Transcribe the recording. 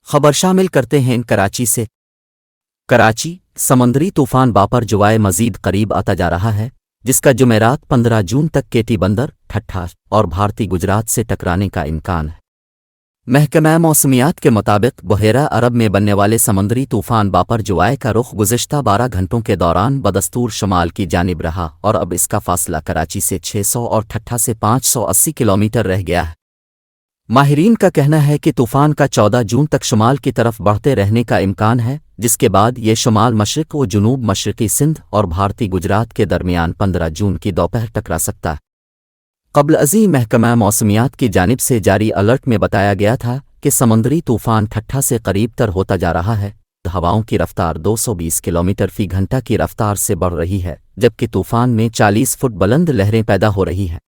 खबर शामिल करते हैं कराची से। कराची समंदरी तूफान बापर जुवाए मजीद करीब आता जा रहा है, जिसका जुमेरात 15 जून तक केटी बंदर, ठट्ठा और भारतीय गुजरात से टकराने का इम्कान है। महकमा मौसमियात के मुताबिक बहेरा अरब में बनने वाले समंदरी तूफान बापर जुवाए का रुख गुज़िश्ता 12 घंटों के दौरान बदस्तूर शुमाल की जानिब रहा और अब इसका फासला कराची से 600 और ठट्ठा से 580 किलोमीटर रह गया है। माहिरीन का कहना है कि तूफान का 14 जून तक शुमाल की तरफ बढ़ते रहने का इम्कान है, जिसके बाद ये शुमाल मशरिक़ व जुनूब मशरिक़ी सिंध और भारतीय गुजरात के दरमियान 15 जून की दोपहर टकरा सकता है। क़ब्ल अज़ीं महकमा मौसमियात की जानिब से जारी अलर्ट में बताया गया था कि समंदरी तूफान ठट्ठा से करीब तर होता जा रहा है। हवाओं की रफ्तार 220 किलोमीटर फ़ी घंटा की रफ्तार से बढ़ रही है, जबकि तूफान में 40 फुट बुलंद लहरें पैदा हो रही हैं।